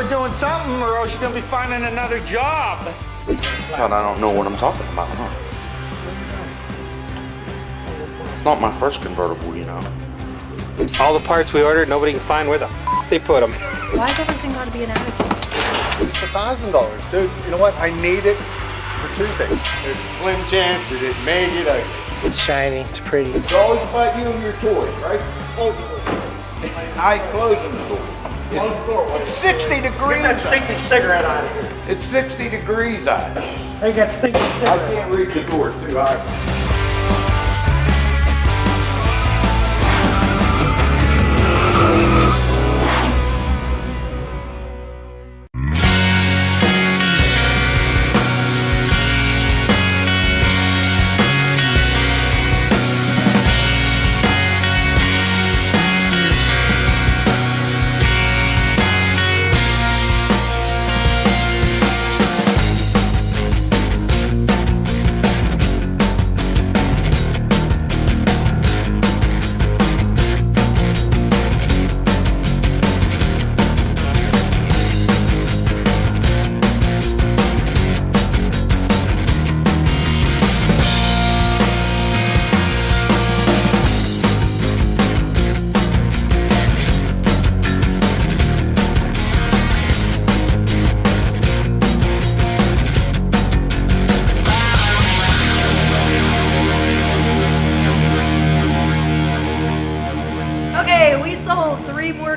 start doing something or else you're gonna be finding another job. God, I don't know what I'm talking about, huh? It's not my first convertible, you know. All the parts we ordered, nobody can find where the they put them. Why has everything got to be an attitude? It's $1,000, dude. You know what? I need it for two things. There's a slim chance that it may get ugly. It's shiny, it's pretty. It's always about you and your toys, right? I closing the door. It's 60 degrees. Get that stinking cigarette out of here. It's 60 degrees out. They got stinking I can't reach the door, it's too high.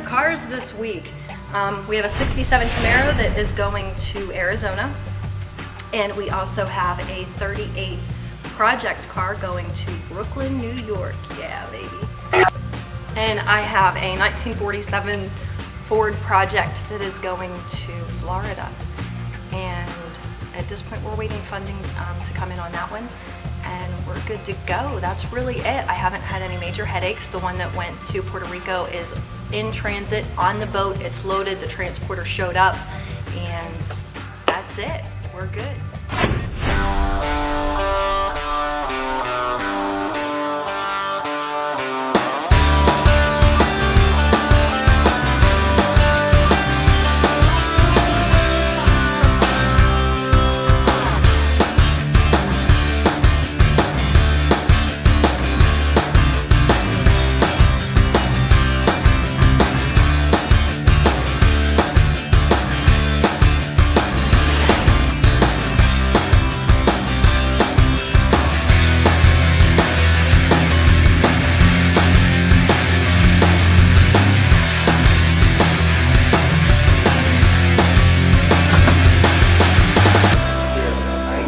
Cars this week. We have a 67 Camaro that is going to Arizona, and we also have a 38 project car going to Brooklyn, New York. Yeah, baby. And I have a 1947 Ford Project that is going to Florida. And at this point, we're waiting funding to come in on that one. And we're good to go. That's really it. I haven't had any major headaches. The one that went to Puerto Rico is in transit, on the boat, it's loaded, the transporter showed up, and that's it. We're good.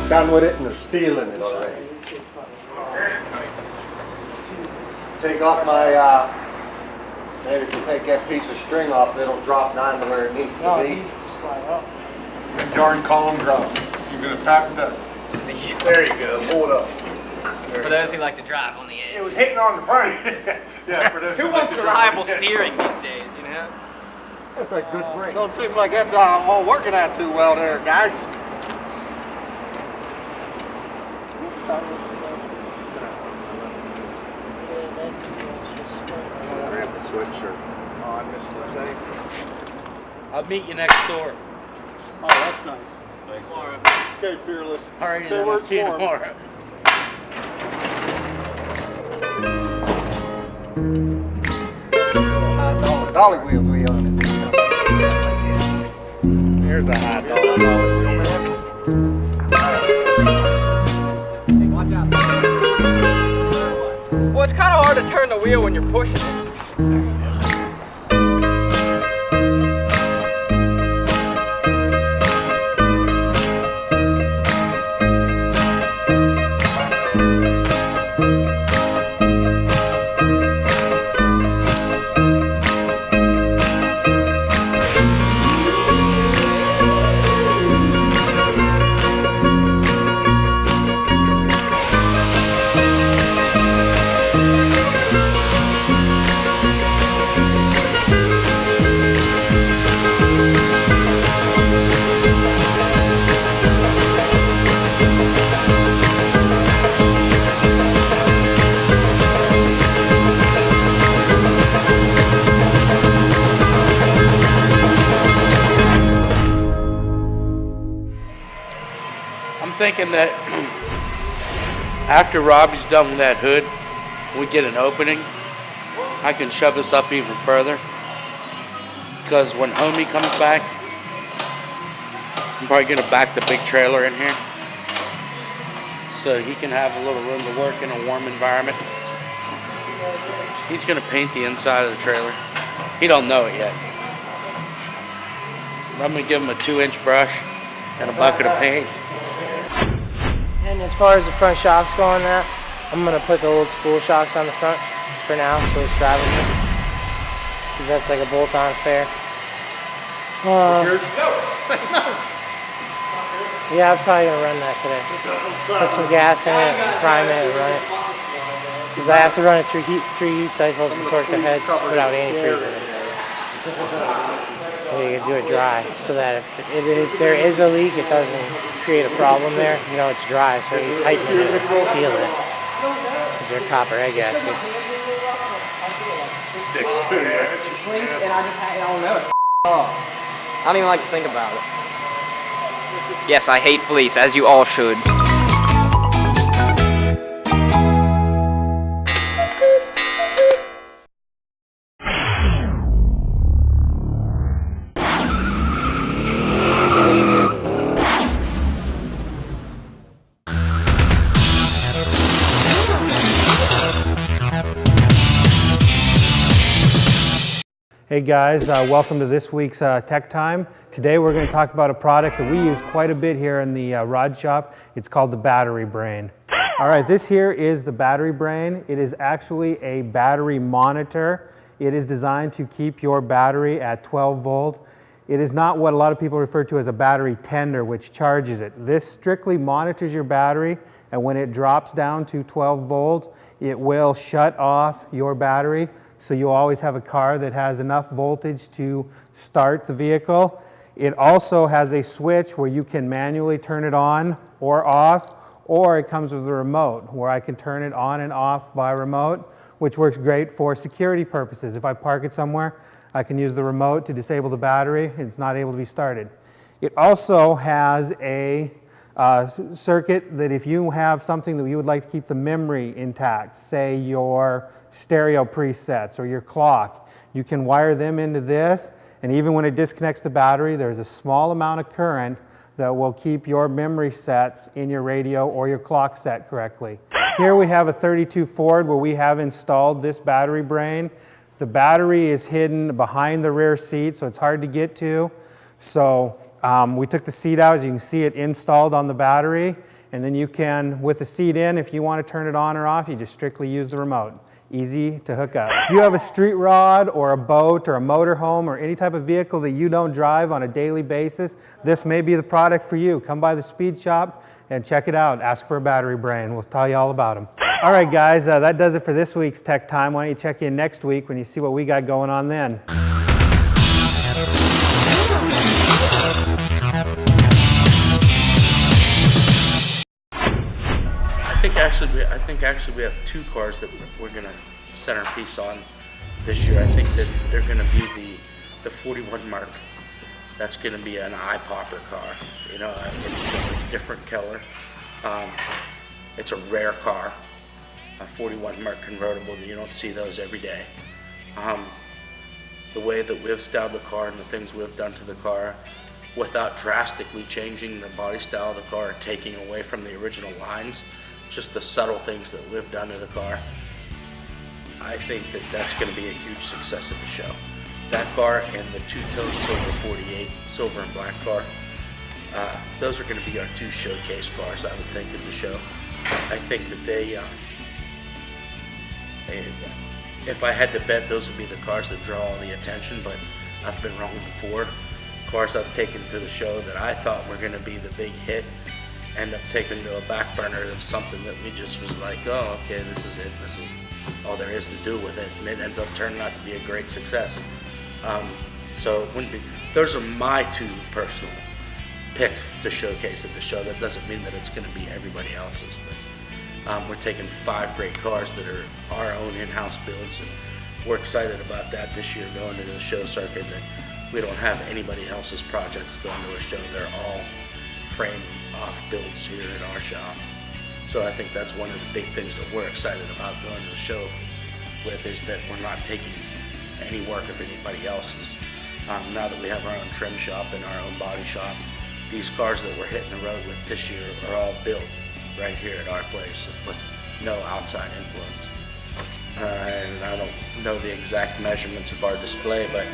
Done with it and they're stealing it already. Take off my, maybe if you take that piece of string off, it'll drop down to where it needs to be. It needs to slide up. And darn column drop. You're gonna patent that. There you go, hold up. For those who like to drive on the edge. It was hitting on the front. Yeah, for those Who wants reliable steering these days, you know? That's a good break. Don't seem like that's all working out too well there, guys. Grab the switch or, oh, I missed it. I'll meet you next door. Oh, that's nice. Thanks, Laura. Okay, Fearless. All right, Stay then where I'll it's see you warm. tomorrow. Dolly wheels we on it. Here's a high dollar wheel, man. Watch out. Well, it's kind of hard to turn the wheel when you're pushing it. thinking that after Robbie's done with that hood, we get an opening, I can shove this up even further. Because when Homie comes back, I'm probably gonna back the big trailer in here. So he can have a little room to work in a warm environment. He's gonna paint the inside of the trailer. He don't know it yet. I'm gonna give him a 2-inch brush and a bucket of paint. And as far as the front shocks go on that, I'm gonna put the old spool shocks on the front for now, so it's drivable. Because that's like a bolt-on affair. Yeah, I'm probably gonna run that today. Put some gas in it, prime it, and run it. Because I have to run it through three heat cycles to torque the heads without antifreeze in it. So you can do it dry, so that if there is a leak, it doesn't create a problem there. You know, it's dry, so you tighten it and seal it. Because they're copper egg gaskets. And I don't know it. I don't even like to think about it. Yes, I hate fleece, as you all should. Hey guys, welcome to this week's Tech Time. Today we're going to talk about a product that we use quite a bit here in the rod shop. It's called the Battery Brain. All right, this here is the Battery Brain. It is actually a battery monitor. It is designed to keep your battery at 12 volt. It is not what a lot of people refer to as a battery tender, which charges it. This strictly monitors your battery, and when it drops down to 12 volt, it will shut off your battery. So you'll always have a car that has enough voltage to start the vehicle. It also has a switch where you can manually turn it on or off, or it comes with a remote where I can turn it on and off by remote, which works great for security purposes. If I park it somewhere, I can use the remote to disable the battery. It's not able to be started. It also has a circuit that if you have something that you would like to keep the memory intact, say your stereo presets or your clock, you can wire them into this, and even when it disconnects the battery, there's a small amount of current that will keep your memory sets in your radio or your clock set correctly. Here we have a 32 Ford where we have installed this Battery Brain. The battery is hidden behind the rear seat, so it's hard to get to. So we took the seat out, as you can see it installed on the battery, and then you can, with the seat in, if you want to turn it on or off, you just strictly use the remote. Easy to hook up. If you have a street rod or a boat or a motorhome or any type of vehicle that you don't drive on a daily basis, this may be the product for you. Come by the Speed Shop and check it out. Ask for a Battery Brain. We'll tell you all about them. All right, guys, that does it for this week's Tech Time. Why don't you check in next week when you see what we got going on then. I think actually we have two cars that we're gonna centerpiece on this year. I think that they're gonna be the 41 Mark. That's gonna be an eye popper car. You know, it's just a different color. It's a rare car, a 41 Mark convertible. You don't see those every day. The way that we've styled the car and the things we've done to the car, without drastically changing the body style of the car, or taking away from the original lines. Just the subtle things that we've done to the car. I think that that's going to be a huge success of the show. That car and the two-tone silver 48, silver and black car, those are going to be our two showcase cars, I would think, at the show. I think that if I had to bet, those would be the cars that draw all the attention, but I've been wrong before. Cars I've taken to the show that I thought were going to be the big hit end up taking to a back burner of something that we just was like, oh, okay, this is it. This is all there is to do with it. And it ends up turning out to be a great success. So it wouldn't be, those are my two personal picks to showcase at the show. That doesn't mean that it's going to be everybody else's. But we're taking 5 great cars that are our own in-house builds. And we're excited about that this year going to the show circuit. That we don't have anybody else's projects going to a show. They're all framed off builds here at our shop. So I think that's one of the big things that we're excited about going to the show with, is that we're not taking any work of anybody else's. Now that we have our own trim shop and our own body shop, these cars that we're hitting the road with this year are all built right here at our place with no outside influence. And I don't know the exact measurements of our display, but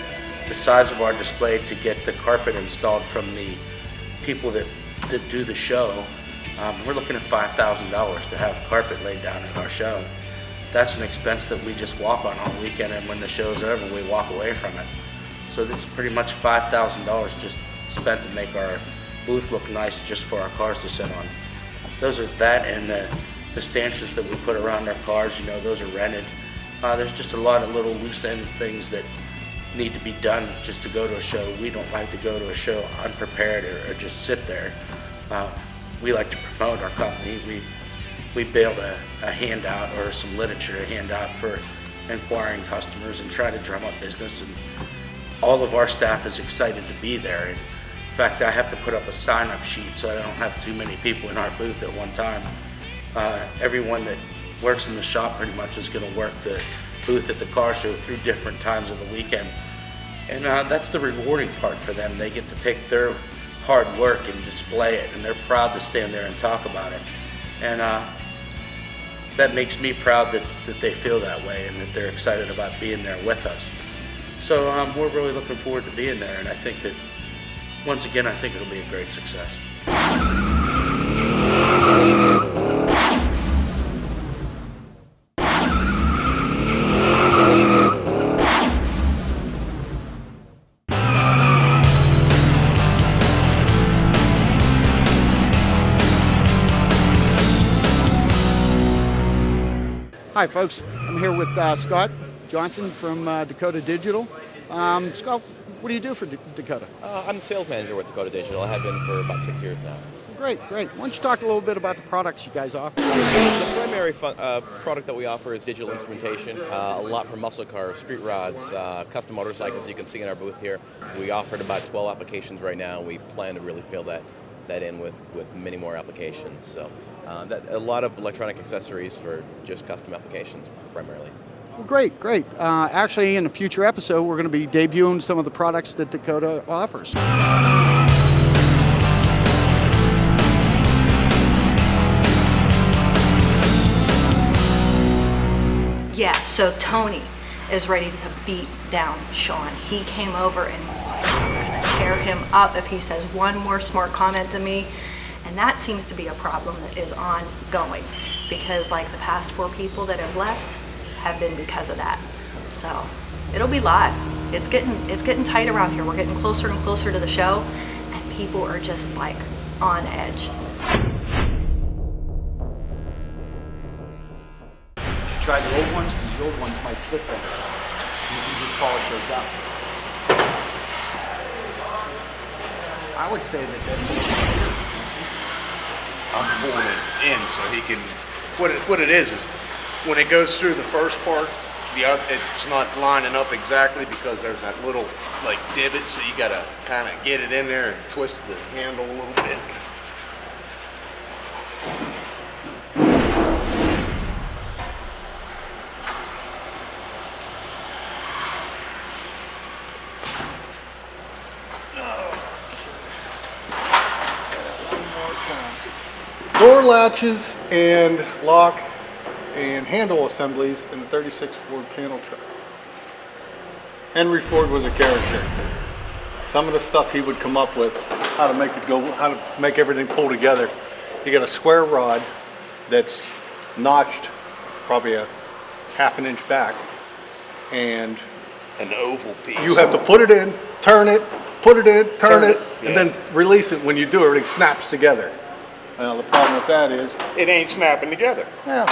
the size of our display to get the carpet installed from the people that do the show, we're looking at $5,000 to have carpet laid down at our show. That's an expense that we just walk on all weekend, and when the show's over, we walk away from it. So that's pretty much $5,000 just spent to make our booth look nice just for our cars to sit on. Those are that, and the stanchions that we put around our cars, you know, those are rented. There's just a lot of little loose ends things that need to be done just to go to a show. We don't like to go to a show unprepared or just sit there. We like to promote our company. We build a handout or some literature to hand out for inquiring customers and try to drum up business. And all of our staff is excited to be there. And in fact, I have to put up a sign-up sheet so I don't have too many people in our booth at one time. Everyone that works in the shop pretty much is going to work the booth at the car show 3 different times of the weekend. And that's the rewarding part for them. They get to take their hard work and display it, and they're proud to stand there and talk about it. And that makes me proud that they feel that way and that they're excited about being there with us. So we're really looking forward to being there, and I think that, once again, I think it'll be a great success. Hi folks, I'm here with Scott Johnson from Dakota Digital. Scott, what do you do for Dakota? I'm the sales manager with Dakota Digital. I have been for about 6 years now. Great. Why don't you talk a little bit about the products you guys offer? The primary product that we offer is digital instrumentation, a lot for muscle cars, street rods, custom motorcycles. You can see in our booth here. We offered about 12 applications right now, and we plan to really fill that in with many more applications. So a lot of electronic accessories for just custom applications primarily. Well, great. Actually, in a future episode, we're going to be debuting some of the products that Dakota offers. Yeah, so Tony is ready to beat down Sean. He came over and was like, I'm gonna tear him up if he says one more smart comment to me. And that seems to be a problem that is ongoing, because like the past 4 people that have left have been because of that. So it'll be live. It's getting tight around here. We're getting closer and closer to the show, and people are just like on edge. Try the old ones, because the old ones might fit better. You can just polish those up. I would say that's I'm pulling it in so he can, what it is when it goes through the first part, it's not lining up exactly because there's that little like divot, so you gotta kind of get it in there and twist the handle a little bit. Door latches and lock and handle assemblies in the 36 Ford panel truck. Henry Ford was a character. Some of the stuff he would come up with, how to make it go, how to make everything pull together. You got a square rod that's notched probably a ½ an inch back, and an oval piece. You have to put it in, turn it, put it in, turn it, and then release it. When you do, everything snaps together. Now the problem with that is it ain't snapping together. Yeah,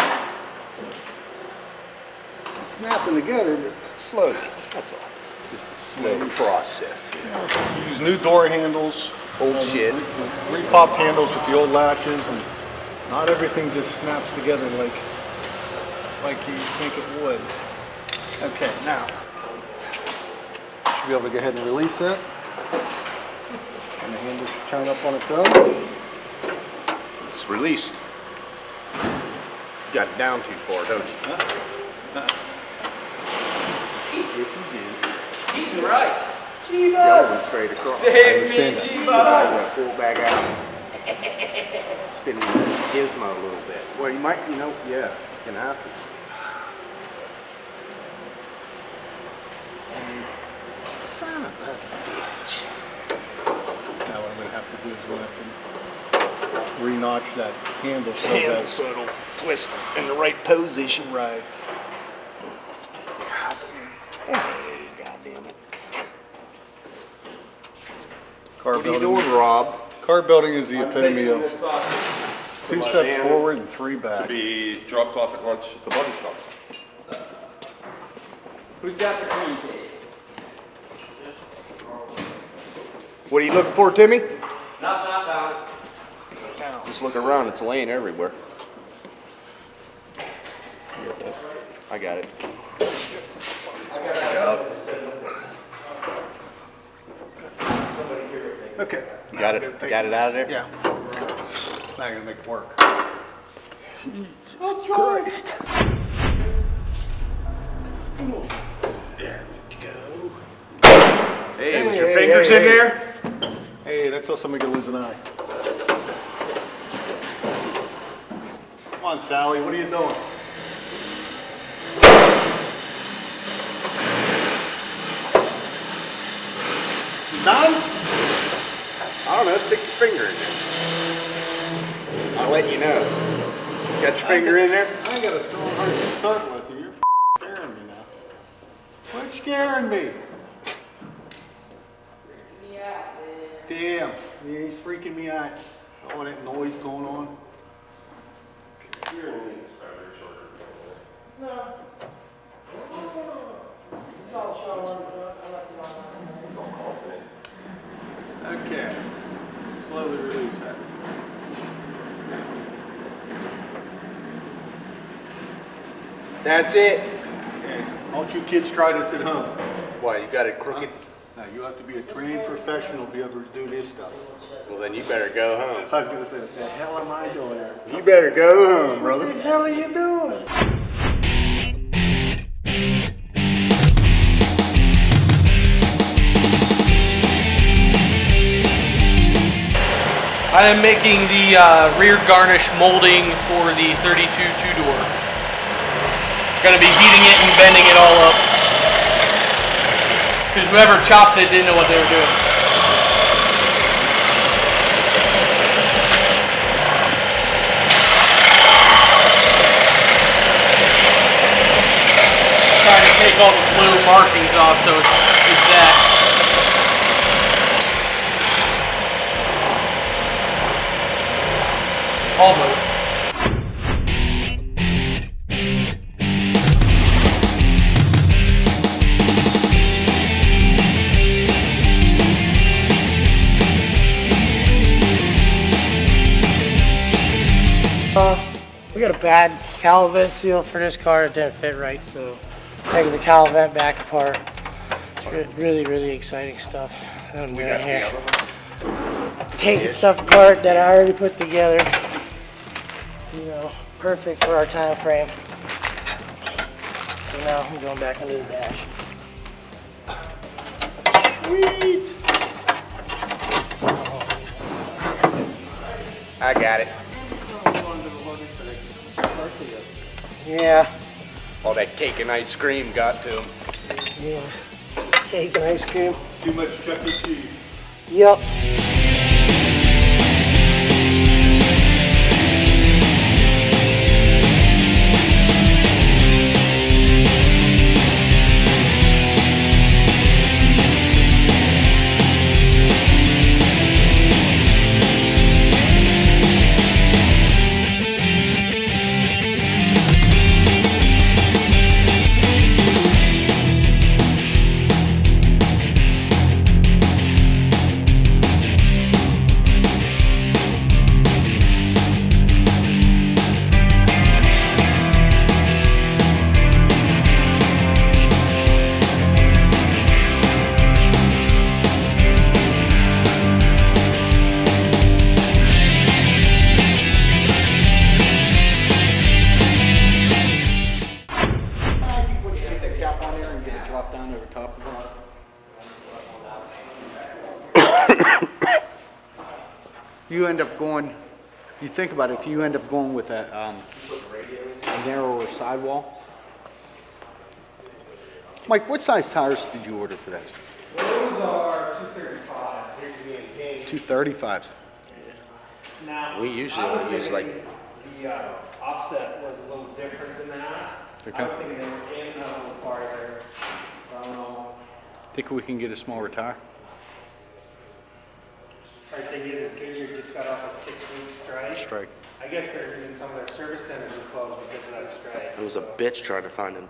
it's snapping together, but slowly. That's all. It's just a slow process here. Yeah. Use new door handles, old shit, repop handles with the old latches, and not everything just snaps together like you think it would. Okay, now should be able to go ahead and release that, and the handle should turn up on its own. it's released. You got it down too far, don't you? Eat some rice. Going straight across. Save me, G-Bus. Pull back out. Spinning the gizmo a little bit. Well, you might, yeah, you're gonna have to. Son of a bitch. Now what I'm gonna have to do is we'll have to re-notch that handle so it'll twist in the right position. Right. God damn it. Car What are you building- doing, Rob? Car building is the epitome of To 2 my steps van forward and 3 To back. be dropped off at lunch at the body shop. Who's got the cream cake? What are you looking for, Timmy? Nothing, I found it. Just look around, it's laying everywhere. I got it. Okay. You got it? Got it out of there? Yeah. Not gonna make it work. Oh, Christ. There we go. Hey, was your fingers in there? Hey, that's how somebody can lose an eye. Come on, Sally, what are you doing? You done? I don't know, stick your finger in there. I'll let you know. Got your finger in there? I ain't got a strong heart to start with. You're scaring me now. Quit scaring me. Damn, he's freaking me out. All that noise going on. Okay, slowly release that. That's it. Okay, don't you kids try this at home. Why, you got it crooked? Now, you have to be a trained professional to be able to do this stuff. Well, then you better go home. I was gonna say, what the hell am I doing there? You better go home, brother. What the hell are you doing? I am making the rear garnish molding for the 32 two-door. Gonna be heating it and bending it all up. Because whoever chopped it didn't know what they were doing. Trying to take all the blue markings off so it's exact. Almost. We got a bad cowl vent seal for this car. It didn't fit right, so taking the cowl vent back apart. It's really, really exciting stuff that I'm doing here. Taking stuff apart that I already put together. You know, perfect for our time frame. So now I'm going back under the dash. Sweet! I got it. Yeah. All that cake and ice cream got to him. Yeah. Cake and ice cream. Too much Chuck E. Cheese. Yep. you end up going, you think about it, if you end up going with a narrower sidewall. Mike, what size tires did you order for this? Those are 235s. Here's the game. 235s. Now, We usually I was only use, thinking like- the offset was a little different than that. Okay. I was thinking they were in a little farther. I don't know. Think we can get a smaller tire? Our thing is Goodyear just got off a 6-week strike. Strike. I guess even some of their service centers are closed because of that strike. It was a bitch trying to find them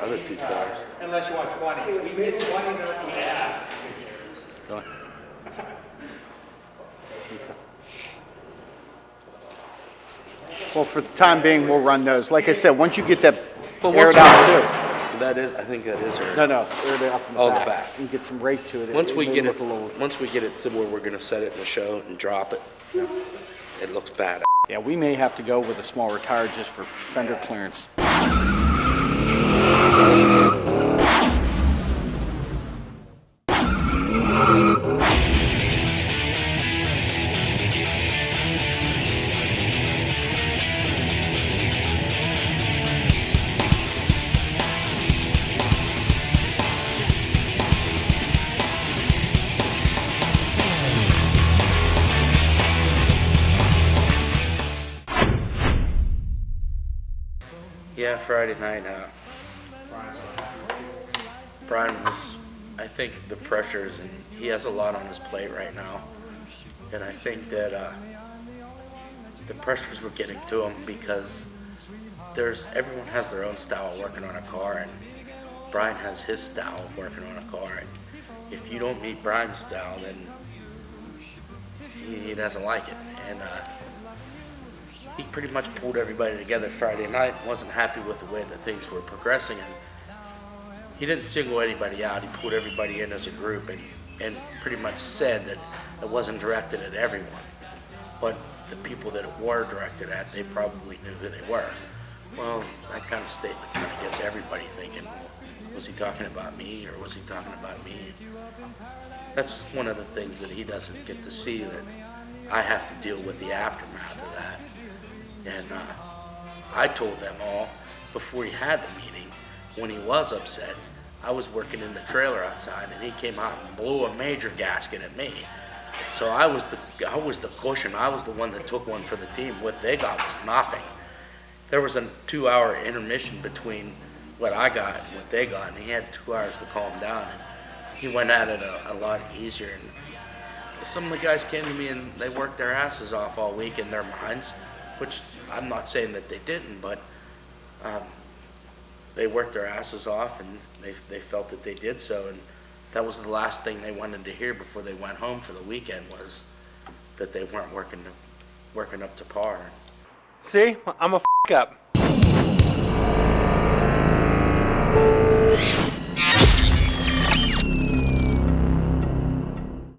other two tires. Unless you want 20s. We can get 20s at the ad. Really? Well, for the time being, we'll run those. Like I said, once you get that But aired once out too. That is, I think that is her. No, no, aired it up in the Oh, the back. back. And get some rake to it. Once we may get look it, a little- once we get it to where we're gonna set it in the show and drop it, it looks bad. Yeah, we may have to go with a smaller tire just for fender clearance. Yeah, Friday night, Brian was, I think the pressures, and he has a lot on his plate right now. And I think that the pressures were getting to him because everyone has their own style of working on a car, and Brian has his style of working on a car. And if you don't meet Brian's style, then he doesn't like it. And he pretty much pulled everybody together Friday night, wasn't happy with the way that things were progressing, and he didn't single anybody out. He pulled everybody in as a group and pretty much said that it wasn't directed at everyone. But the people that it were directed at, they probably knew who they were. Well, that kind of statement kind of gets everybody thinking, was he talking about me or was he talking about me? That's one of the things that he doesn't get to see, that I have to deal with the aftermath of that. And I told them all before he had the meeting, when he was upset, I was working in the trailer outside and he came out and blew a major gasket at me. So I was the cushion. I was the one that took one for the team. What they got was nothing. There was a 2-hour intermission between what I got and what they got, and he had 2 hours to calm down. And he went at it a lot easier. And some of the guys came to me and they worked their asses off all week in their minds, which I'm not saying that they didn't, but they worked their asses off and they felt that they did so. And that was the last thing they wanted to hear before they went home for the weekend, was that they weren't working up to par. See, I'm a f*** up.